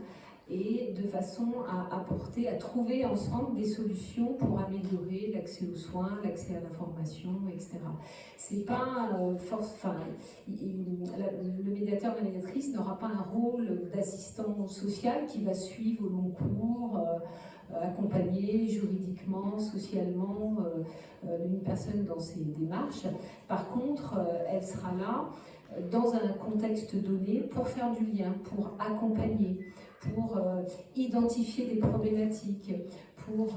et de façon à apporter, à trouver ensemble des solutions pour améliorer l'accès aux soins, l'accès à l'information, etc. C'est pas le médiateur, la médiatrice n'aura pas un rôle d'assistant social qui va suivre au long cours, accompagner juridiquement, socialement une personne dans ses démarches. Par contre, elle sera là dans un contexte donné pour faire du lien, pour accompagner, pour identifier des problématiques, pour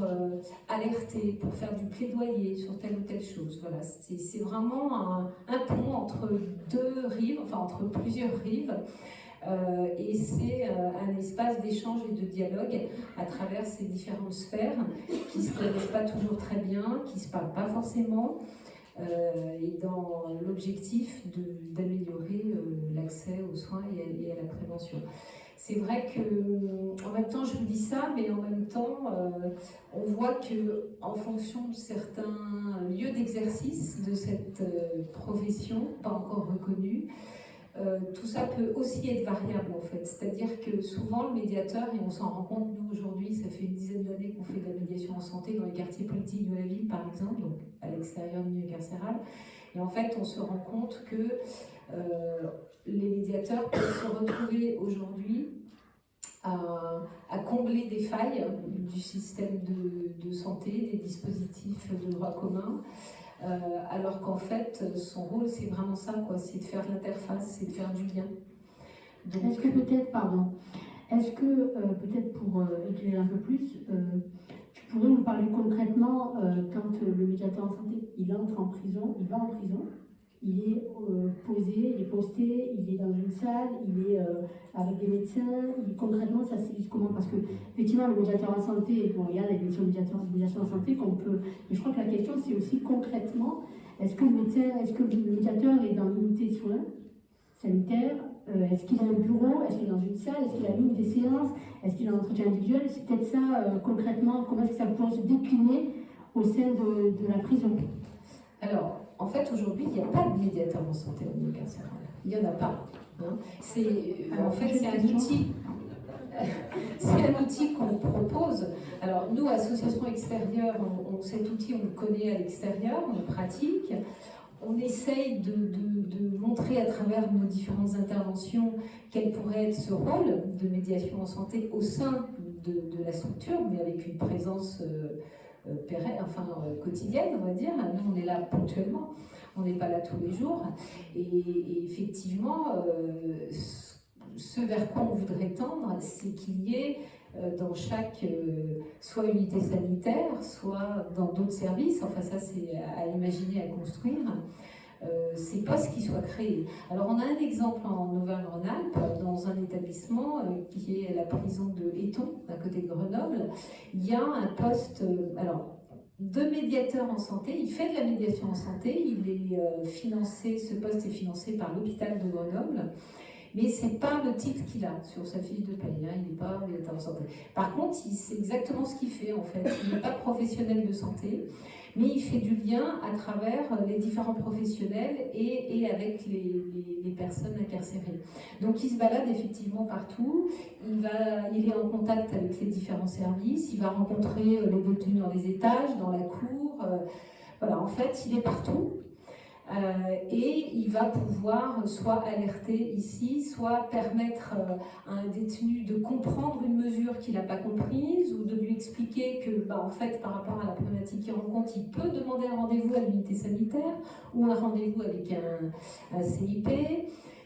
alerter, pour faire du plaidoyer sur telle ou telle chose. Voilà, c'est vraiment un pont entre deux rives, enfin entre plusieurs rives, et c'est un espace d'échange et de dialogue à travers ces différentes sphères qui ne se connaissent pas toujours très bien, qui ne se parlent pas forcément, et dans l'objectif d'améliorer l'accès aux soins et à la prévention. C'est vrai que, en même temps, je vous dis ça, mais en même temps, on voit que, en fonction de certains lieux d'exercice de cette profession, pas encore reconnue, tout ça peut aussi être variable en fait. C'est-à-dire que souvent le médiateur, et on s'en rend compte, nous aujourd'hui, ça fait une dizaine d'années qu'on fait de la médiation en santé dans les quartiers politiques de la ville par exemple, donc à l'extérieur du milieu carcéral, et en fait on se rend compte que les médiateurs peuvent se retrouver aujourd'hui à combler des failles du système de santé, des dispositifs de droit commun, alors qu'en fait son rôle c'est vraiment ça, quoi, c'est de faire l'interface, c'est de faire du lien. Donc, est-ce que peut-être pour éclairer un peu plus, tu pourrais nous parler concrètement quand le médiateur en santé il entre en prison, il va en prison, il est posé, il est posté, il est dans une salle, il est avec des médecins, concrètement ça se dit comment? Parce que effectivement le médiateur en santé, bon, il y a la définition de médiation en santé qu'on peut, mais je crois que la question c'est aussi concrètement, est-ce que le médiateur est dans l'unité soins sanitaire, est-ce qu'il a un bureau, est-ce qu'il est dans une salle, est-ce qu'il a une des séances, est-ce qu'il a un entretien individuel? C'est peut-être ça concrètement, comment est-ce que ça pourrait se décliner au sein de la prison? Alors, en fait, aujourd'hui, il n'y a pas de médiateur en santé au milieu carcéral. Il n'y en a pas. Hein. C'est un outil. C'est un outil qu'on propose. Alors, nous, association extérieure, cet outil, on le connaît à l'extérieur, on le pratique. On essaye de montrer à travers nos différentes interventions quel pourrait être ce rôle de médiation en santé au sein de la structure, mais avec une présence quotidienne, on va dire. Nous, on est là ponctuellement, on n'est pas là tous les jours. Et effectivement, ce vers quoi on voudrait tendre, c'est qu'il y ait dans chaque, soit unité sanitaire, soit dans d'autres services, enfin ça c'est à imaginer, à construire, ces postes qui soient créés. Alors on a un exemple en Auvergne-Rhône-Alpes, dans un établissement qui est la prison de Éton, à côté de Grenoble. Il y a un poste de médiateur en santé, il fait de la médiation en santé, il est financé, ce poste est financé par l'hôpital de Grenoble, mais ce n'est pas le titre qu'il a sur sa fiche de paye, hein, il n'est pas médiateur en santé. Par contre, c'est exactement ce qu'il fait en fait, il n'est pas professionnel de santé, mais il fait du lien à travers les différents professionnels et avec les personnes incarcérées. Donc il se balade effectivement partout, il est en contact avec les différents services, il va rencontrer les détenus dans les étages, dans la cour, voilà, en fait il est partout. Et il va pouvoir soit alerter ici, soit permettre à un détenu de comprendre une mesure qu'il n'a pas comprise ou de lui expliquer que, en fait, par rapport à la problématique qu'il rencontre, il peut demander un rendez-vous à l'unité sanitaire ou un rendez-vous avec un CIP.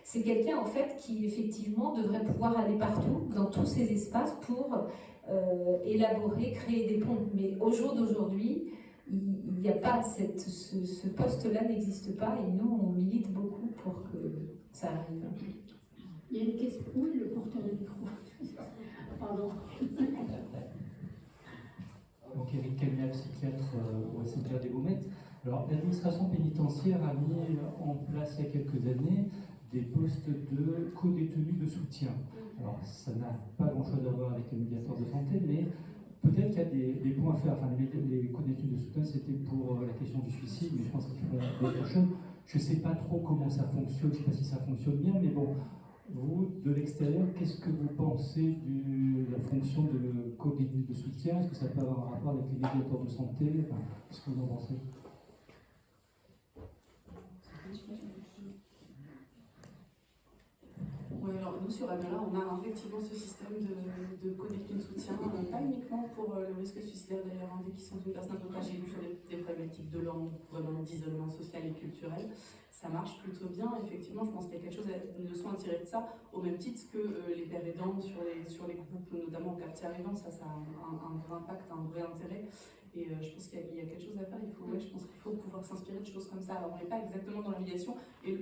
C'est quelqu'un, en fait, qui, effectivement, devrait pouvoir aller partout, dans tous ces espaces, pour élaborer, créer des ponts. Mais au jour d'aujourd'hui, il n'y a pas ce poste-là n'existe pas et nous on milite beaucoup pour que ça arrive. Il y a une question. Oui, le porteur de micro. Pardon. Donc Eric Camilla, psychiatre au SNCR des Baumettes. Alors l'administration pénitentiaire a mis en place il y a quelques années des postes de co-détenus de soutien. Alors ça n'a pas grand-chose à voir avec les médiateurs de santé, mais peut-être qu'il y a des points à faire. Enfin, les co-détenus de soutien, c'était pour la question du suicide, mais je pense qu'ils font d'autres choses. Je ne sais pas trop comment ça fonctionne, je ne sais pas si ça fonctionne bien, mais bon, vous, de l'extérieur, qu'est-ce que vous pensez de la fonction de co-détenu de soutien? Est-ce que ça peut avoir un rapport avec les médiateurs de santé? Enfin, qu'est-ce que vous en pensez? Oui, alors nous sur Amela, on a effectivement ce système de co-détenu de soutien, pas uniquement pour le risque suicidaire d'ailleurs, dès qu'ils sont une personne à peu près, j'ai lu sur des problématiques de langue, vraiment d'isolement social et culturel. Ça marche plutôt bien, effectivement, je pense qu'il y a quelque chose, une leçon à tirer de ça, au même titre que les pères aidants sur les groupes, notamment au quartier arrivant, ça a un vrai impact, un vrai intérêt. Et je pense qu'il y a quelque chose à faire, je pense qu'il faut pouvoir s'inspirer de choses comme ça. Alors on n'est pas exactement dans la médiation, et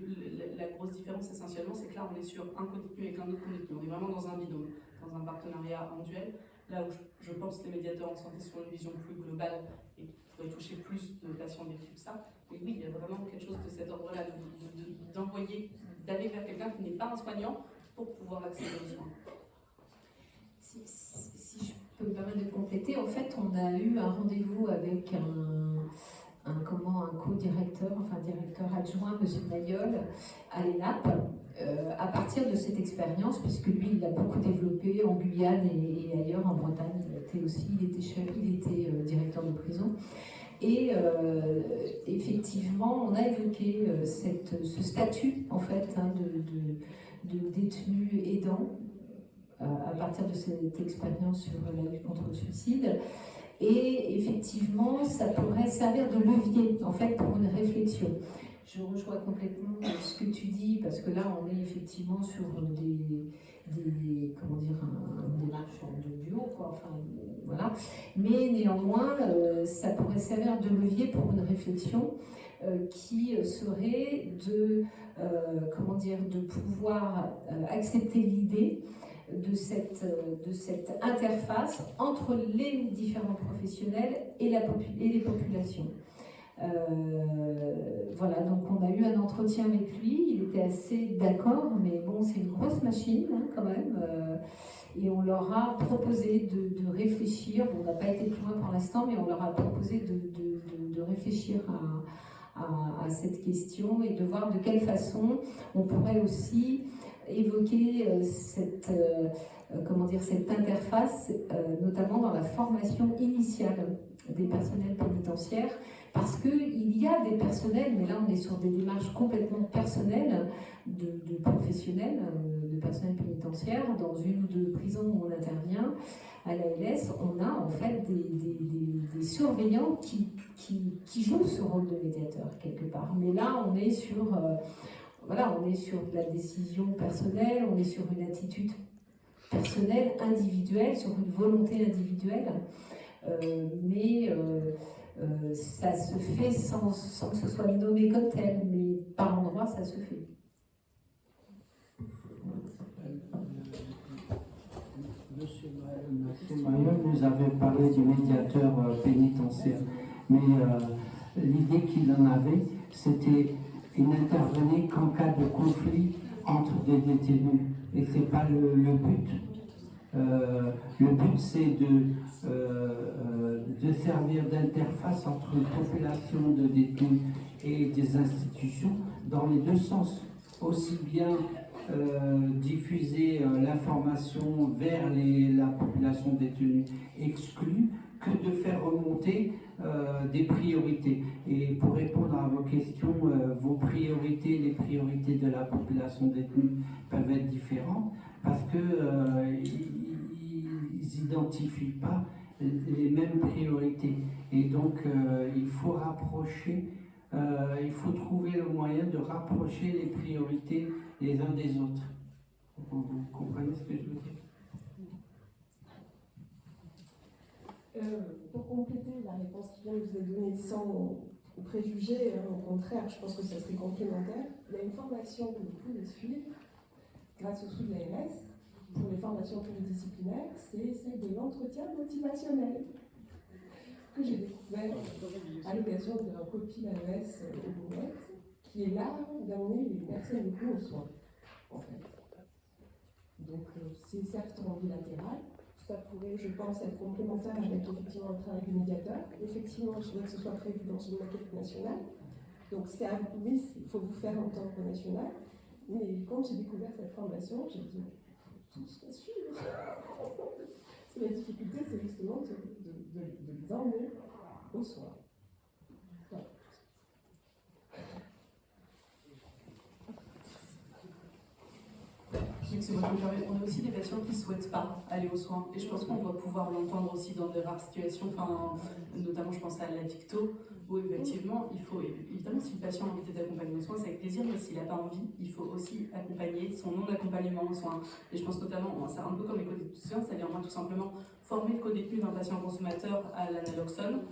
la grosse différence essentiellement, c'est que là on est sur un co-détenu avec un autre co-détenu. On est vraiment dans un binôme, dans un partenariat en duel. Là où je pense que les médiateurs en santé sont une vision plus globale et qu'il faudrait toucher plus de patients vécus que ça. Mais oui, il y a vraiment quelque chose de cet ordre-là, d'aller vers quelqu'un qui n'est pas un soignant pour pouvoir accéder aux soins. Si je peux me permettre de compléter, en fait, on a eu un rendez-vous avec un co-directeur, enfin directeur adjoint, M. Mayol, à l'ENAP, à partir de cette expérience, puisque lui, il l'a beaucoup développé en Guyane et ailleurs, en Bretagne. Il était chef, il était directeur de prison. Et effectivement, on a évoqué ce statut, en fait, de détenu aidant, à partir de cette expérience sur la lutte contre le suicide. Et effectivement, ça pourrait servir de levier, en fait, pour une réflexion. Je rejoins complètement ce que tu dis, parce que là, on est effectivement sur une démarche de duo, quoi. Enfin, voilà. Mais néanmoins, ça pourrait servir de levier pour une réflexion qui serait de pouvoir accepter l'idée de cette interface entre les différents professionnels et les populations. Voilà, donc on a eu un entretien avec lui, il était assez d'accord, mais bon, c'est une grosse machine quand même, et on leur a proposé de réfléchir, bon, on n'a pas été plus loin pour l'instant, mais on leur a proposé de réfléchir à cette question et de voir de quelle façon on pourrait aussi évoquer cette interface, notamment dans la formation initiale des personnels pénitentiaires, parce qu'il y a des personnels, mais là on est sur des démarches complètement personnelles de professionnels, de personnels pénitentiaires. Dans une ou deux prisons où on intervient, à l'ALS, on a en fait des surveillants qui jouent ce rôle de médiateur quelque part. Mais là on est sur de la décision personnelle, on est sur une attitude personnelle, individuelle, sur une volonté individuelle, mais ça se fait sans que ce soit nommé comme tel, mais par endroits ça se fait. Monsieur Mayol nous avait parlé du médiateur pénitentiaire, mais l'idée qu'il en avait, c'était il n'intervenait qu'en cas de conflit entre des détenus, et ce n'est pas le but. Le but, c'est de servir d'interface entre une population de détenus et des institutions dans les deux sens. Aussi bien diffuser l'information vers la population détenue exclue que de faire remonter des priorités. Et pour répondre à vos questions, vos priorités, les priorités de la population détenue peuvent être différentes parce qu'ils n'identifient pas les mêmes priorités. Et donc, il faut rapprocher, il faut trouver le moyen de rapprocher les priorités les uns des autres. Vous comprenez ce que je veux dire? Pour compléter la réponse qui vient de vous être donnée sans préjugés, au contraire, je pense que ça serait complémentaire. Il y a une formation que vous pouvez suivre grâce au sous de l'AMS pour les formations pluridisciplinaires, c'est celle de l'entretien motivationnel que j'ai découvert à l'occasion d'un copie d'AMS au Goumet, qui est là d'amener les personnes du coup aux soins, en fait. Donc c'est certes en bilatéral. Ça pourrait, je pense, être complémentaire avec effectivement un travail du médiateur. Effectivement, je voudrais que ce soit prévu dans une maquette nationale, Donc oui, il faut vous faire entendre au national. Mais quand j'ai découvert cette formation, j'ai dit, tous la suivre. La difficulté, c'est justement de les emmener au soir. Voilà. On a aussi des patients qui ne souhaitent pas aller aux soins. Et je pense qu'on doit pouvoir l'entendre aussi dans des rares situations, notamment je pense à l'addicto, où effectivement, il faut, évidemment, si le patient a envie d'être accompagné aux soins, c'est avec plaisir, mais s'il n'a pas envie, il faut aussi accompagner son non-accompagnement aux soins. Et je pense notamment, c'est un peu comme les codétections, c'est-à-dire moi tout simplement former le codétenu d'un patient consommateur à l'analoxone.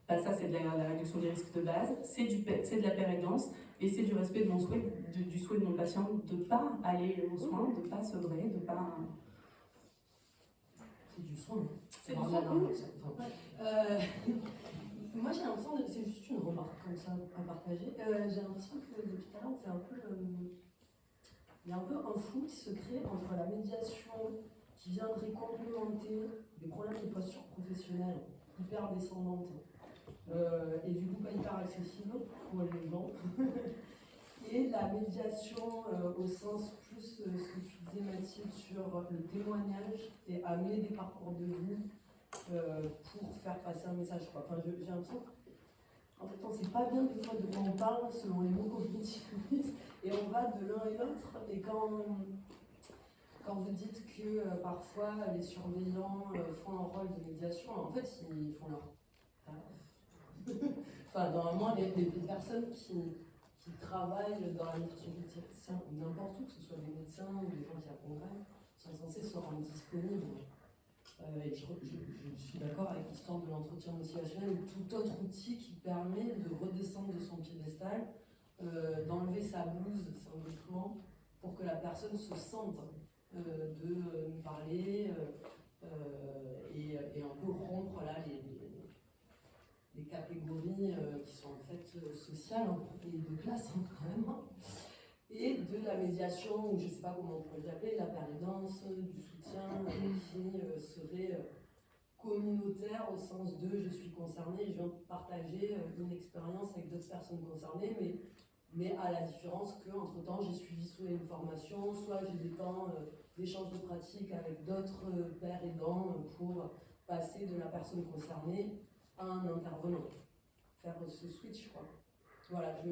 Ça, c'est de la réduction des risques de base, c'est de la pérédance, et c'est du respect de mon souhait, du souhait de mon patient de ne pas aller aux soins, de ne pas sevrer, de ne pas... C'est du soin. C'est du soin. Moi j'ai l'impression, c'est juste une remarque comme ça à partager, j'ai l'impression que depuis tout à l'heure, c'est un peu... il y a un peu un flou qui se crée entre la médiation qui viendrait complémenter des problèmes de posture professionnelle hyper descendantes, et du coup pas hyper accessible pour les gens, et la médiation au sens plus ce que tu disais Mathilde sur le témoignage et amener des parcours de vie pour faire passer un message. Enfin, j'ai l'impression qu'en fait on ne sait pas bien des fois de quoi on parle selon les mots cognitivistes, et on va de l'un et l'autre, et quand vous dites que parfois les surveillants font un rôle de médiation, en fait ils font leur enfin, normalement, les personnes qui travaillent dans la nutrition diététicienne ou n'importe où, que ce soit des médecins ou des gens qui accompagnent, sont censés se rendre disponibles. Et je suis d'accord avec l'histoire de l'entretien motivationnel ou tout autre outil qui permet de redescendre de son piédestal, d'enlever sa blouse symboliquement pour que la personne se sente de nous parler et un peu rompre là les catégories qui sont en fait sociales et de classe quand même, et de la médiation, ou je ne sais pas comment on pourrait l'appeler, la pérédance, du soutien qui serait communautaire au sens de je suis concerné, je viens partager une expérience avec d'autres personnes concernées, mais à la différence qu'entre temps j'ai suivi soit une formation, soit j'ai des temps d'échange de pratiques avec d'autres pairs aidants pour passer de la personne concernée à un intervenant, faire ce switch, quoi. Voilà, tu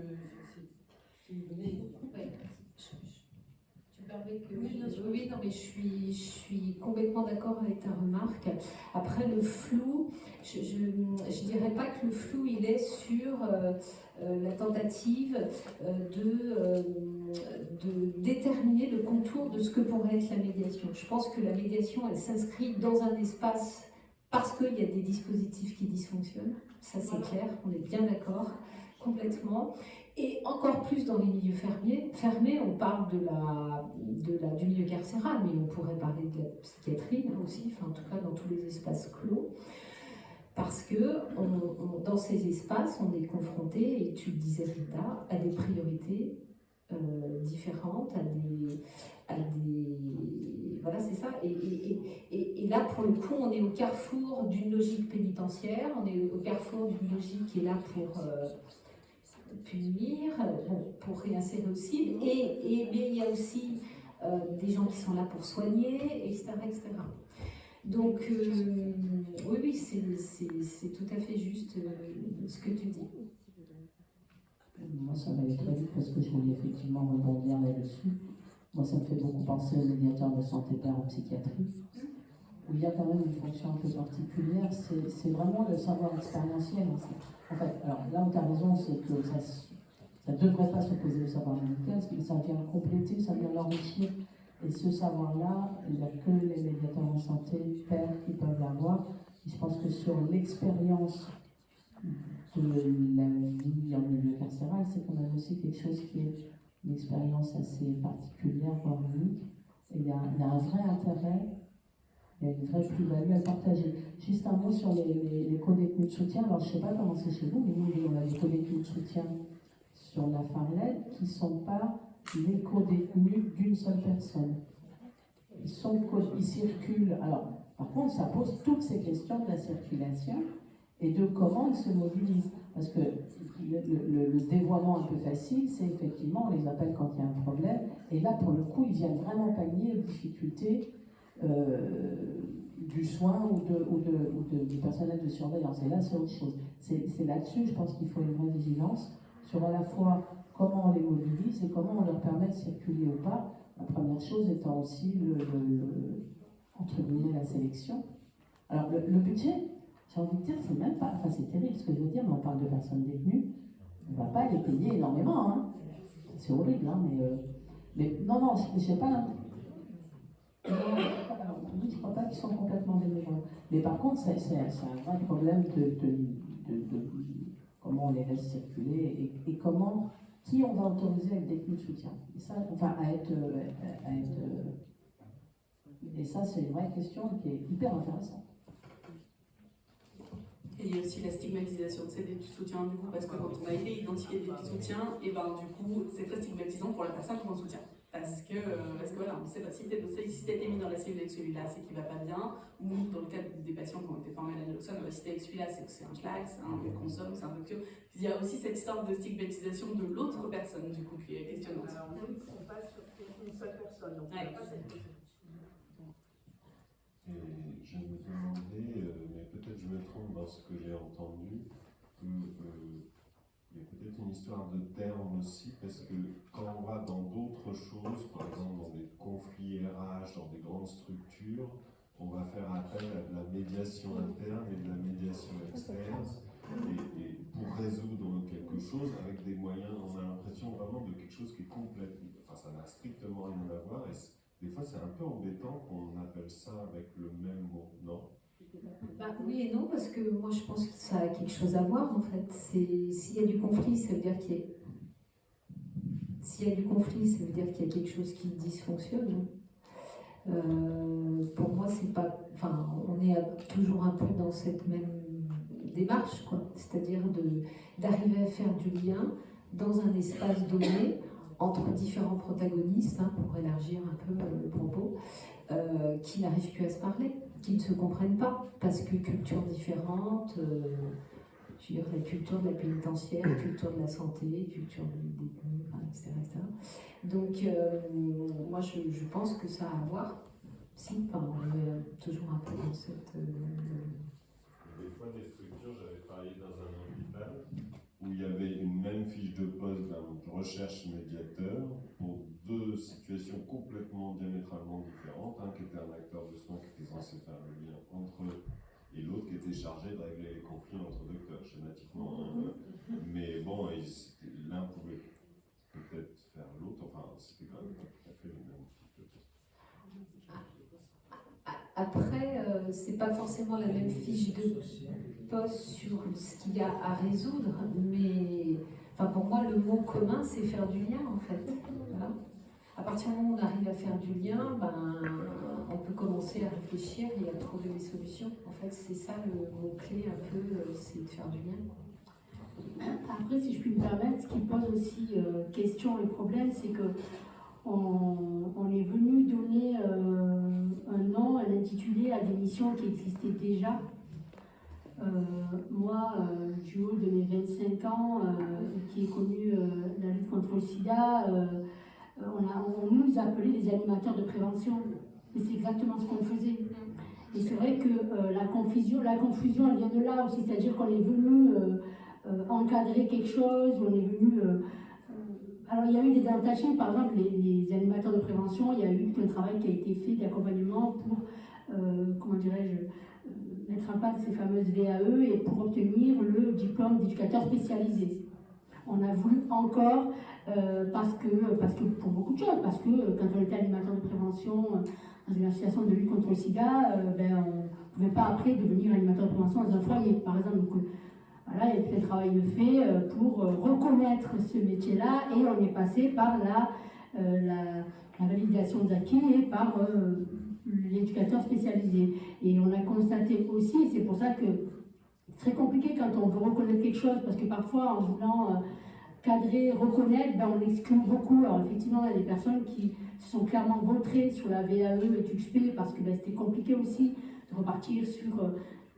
permets que... Oui, bien sûr. Oui, non, mais je suis complètement d'accord avec ta remarque. Après, le flou, je dirais pas que le flou, il est sur la tentative de déterminer le contour de ce que pourrait être la médiation. Je pense que la médiation, elle s'inscrit dans un espace parce qu'il y a des dispositifs qui dysfonctionnent, ça c'est clair, on est bien d'accord, complètement. Et encore plus dans les milieux fermés, on parle du milieu carcéral, mais on pourrait parler de la psychiatrie aussi, enfin, en tout cas dans tous les espaces clos. Parce que dans ces espaces, on est confronté, et tu le disais Rita, à des priorités différentes, voilà, c'est ça. Et là, pour le coup, on est au carrefour d'une logique pénitentiaire, on est au carrefour d'une logique qui est là pour punir, pour réinsérer aussi, mais il y a aussi des gens qui sont là pour soigner, etc. Donc, oui, c'est tout à fait juste ce que tu dis. Moi, ça va aller très vite parce que je voulais effectivement rebondir là-dessus. Moi, ça me fait beaucoup penser au médiateur de santé père en psychiatrie, où il y a quand même une fonction un peu particulière, c'est vraiment le savoir expérientiel. En fait, alors là où tu as raison, c'est que ça ne devrait pas s'opposer au savoir médical, mais ça vient compléter, ça vient l'enrichir. Et ce savoir-là, il n'y a que les médiateurs en santé père qui peuvent l'avoir. Et je pense que sur l'expérience de la vie en milieu carcéral, c'est qu'on a aussi quelque chose qui est une expérience assez particulière, voire unique. Et il y a un vrai intérêt, il y a une vraie plus-value à partager. Juste un mot sur les co-détenus de soutien. Alors, je ne sais pas comment c'est chez vous, mais nous, on a des co-détenus de soutien sur la Farled qui ne sont pas les co-détenus d'une seule personne. Ils circulent. Alors, par contre, ça pose toutes ces questions de la circulation et de comment ils se mobilisent. Parce que le dévoiement un peu facile, c'est effectivement, on les appelle quand il y a un problème, et là, pour le coup, ils viennent vraiment pallier aux difficultés du soin du personnel de surveillance. Et là, c'est autre chose. C'est là-dessus, je pense qu'il faut une vraie vigilance sur à la fois comment on les mobilise et comment on leur permet de circuler ou pas. La première chose étant aussi entre guillemets, la sélection. Alors, le budget, j'ai envie de dire, c'est même pas, enfin c'est terrible ce que je veux dire, mais on parle de personnes détenues, on ne va pas les payer énormément, hein. C'est horrible, hein, mais non, je sais pas. Alors, oui, je crois pas qu'ils sont complètement bénévoles. Mais par contre, c'est un vrai problème de comment on les laisse circuler et comment, qui on va autoriser à être détenu de soutien. Et ça, enfin, et ça, c'est une vraie question qui est hyper intéressante. Et il y a aussi la stigmatisation de ces détenus de soutien, du coup, parce que quand on a été identifié des détenus de soutien, et ben du coup, c'est très stigmatisant pour la personne qu'on soutient. Parce que voilà, on ne sait pas si tu été mis dans la cellule avec celui-là, c'est qu'il va pas bien, ou dans le cas des patients qui ont été formés à la naloxone, si tu avec celui-là, c'est que c'est un schlag, c'est un consomme, c'est un docteur. Il y a aussi cette histoire de stigmatisation de l'autre personne, du coup, qui est questionnante. Alors, nous, ils ne sont pas sur une seule personne, donc on n'a pas cette question. Et je me demandais, mais peut-être je me trompe dans ce que j'ai entendu, qu'il y a peut-être une histoire de terme aussi, parce que quand on va dans d'autres choses, par exemple dans des conflits RH, dans des grandes structures, on va faire appel à de la médiation interne et de la médiation externe, et pour résoudre quelque chose avec des moyens, on a l'impression vraiment de quelque chose qui est complètement, enfin ça n'a strictement rien à voir, et des fois, c'est un peu embêtant qu'on appelle ça avec le même mot, non? Oui et non, parce que moi je pense que ça a quelque chose à voir en fait. S'il y a du conflit, ça veut dire qu'il y a... S'il y a du conflit, ça veut dire qu'il y a quelque chose qui dysfonctionne. Pour moi, c'est pas... Enfin, on est toujours un peu dans cette même démarche, quoi. C'est-à-dire d'arriver à faire du lien dans un espace donné, entre différents protagonistes, hein, pour élargir un peu le propos, qui n'arrivent plus à se parler, qui ne se comprennent pas, parce que cultures différentes, je veux dire, la culture de la pénitentiaire, culture de la santé, culture du détenu, etc., etc. Donc, moi, je pense que ça a à voir. Si, enfin, on est toujours un peu dans cette... Des fois, des structures, j'avais travaillé dans un hôpital, où il y avait une même fiche de poste d'un recherche médiateur pour deux situations complètement diamétralement différentes, un qui était un acteur de soins qui était censé faire le lien entre eux et l'autre qui était chargé de régler les conflits entre docteurs, schématiquement. Mais bon, l'un pouvait peut-être faire l'autre, enfin c'était quand même pas tout à fait le même type de poste. Après, c'est pas forcément la même fiche de poste sur ce qu'il y a à résoudre, mais enfin, pour moi, le mot commun, c'est faire du lien, en fait. Voilà. À partir du moment où on arrive à faire du lien, on peut commencer à réfléchir et à trouver des solutions. En fait, c'est ça le mot-clé un peu, c'est de faire du lien. Après, si je puis me permettre, ce qui pose aussi question, le problème, c'est que on est venu donner un nom, un intitulé à des missions qui existaient déjà. Moi, du haut de mes 25 ans, qui ai connu la lutte contre le sida, on nous appelait les animateurs de prévention. Et c'est exactement ce qu'on faisait. Et c'est vrai que la confusion, elle vient de là aussi, c'est-à-dire qu'on est venu encadrer quelque chose, on est venu... alors il y a eu des adaptations, par exemple les animateurs de prévention, il y a eu tout un travail qui a été fait d'accompagnement pour, comment dirais-je, mettre en place ces fameuses VAE et pour obtenir le diplôme d'éducateur spécialisé. On a voulu encore, parce que pour beaucoup de choses, parce que quand on était animateur de prévention dans une association de lutte contre le sida, on ne pouvait pas après devenir animateur de prévention dans un foyer, par exemple. Donc, voilà, il y a tout un travail de fait pour reconnaître ce métier-là et on est passé par la validation d'acquis et par l'éducateur spécialisé. Et on a constaté aussi, et c'est pour ça que c'est très compliqué quand on veut reconnaître quelque chose, parce que parfois en voulant cadrer, reconnaître, on exclut beaucoup. Alors effectivement, il y a des personnes qui se sont clairement vautrées sur la VAE et TUXP parce que c'était compliqué aussi de repartir sur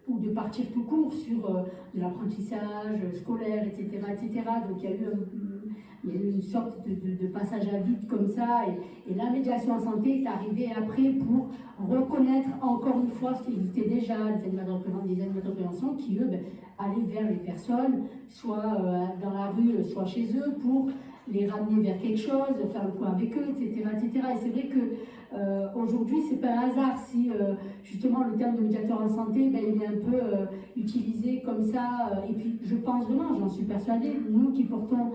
ou de partir tout court sur de l'apprentissage scolaire, etc., etc. Donc il y a eu une sorte de passage à vide comme ça, et la médiation en santé est arrivée après pour reconnaître encore une fois ce qui existait déjà, les animateurs de prévention qui, eux, allaient vers les personnes, soit dans la rue, soit chez eux, pour les ramener vers quelque chose, faire le point avec eux, etc. etc. Et c'est vrai que aujourd'hui, c'est pas un hasard si justement le terme de médiateur en santé, il est un peu utilisé comme ça. Et puis je pense vraiment, j'en suis persuadée, nous qui portons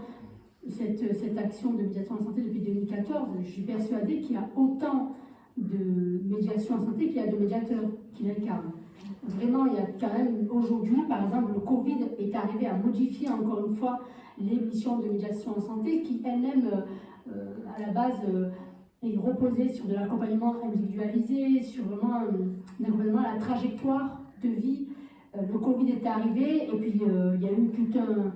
cette action de médiation en santé depuis 2014, je suis persuadée qu'il y a autant de médiation en santé qu'il y a de médiateurs qui l'incarnent. Vraiment, il y a quand même aujourd'hui, par exemple, le Covid est arrivé à modifier encore une fois les missions de médiation en santé qui elles-mêmes, à la base, reposaient sur de l'accompagnement individualisé, sur vraiment un accompagnement à la trajectoire de vie. Le Covid est arrivé et puis il y a eu tout un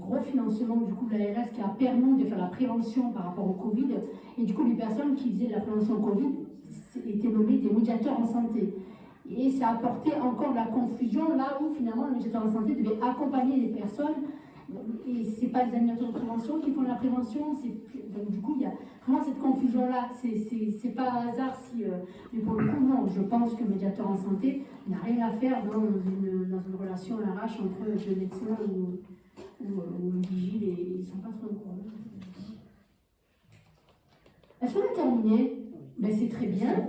gros financement du coup de l'ARS qui a permis de faire la prévention par rapport au Covid. Et du coup, les personnes qui faisaient la prévention Covid étaient nommées des médiateurs en santé. Et ça a apporté encore de la confusion là où finalement le médiateur en santé devait accompagner les personnes. Et ce n'est pas les animateurs de prévention qui font la prévention. Donc du coup, il y a vraiment cette confusion-là. C'est pas un hasard si... mais pour le coup, non, je pense que le médiateur en santé n'a rien à faire dans une relation à l'arrache entre le médecin ou le vigile et son patron. Est-ce qu'on a terminé? C'est très bien.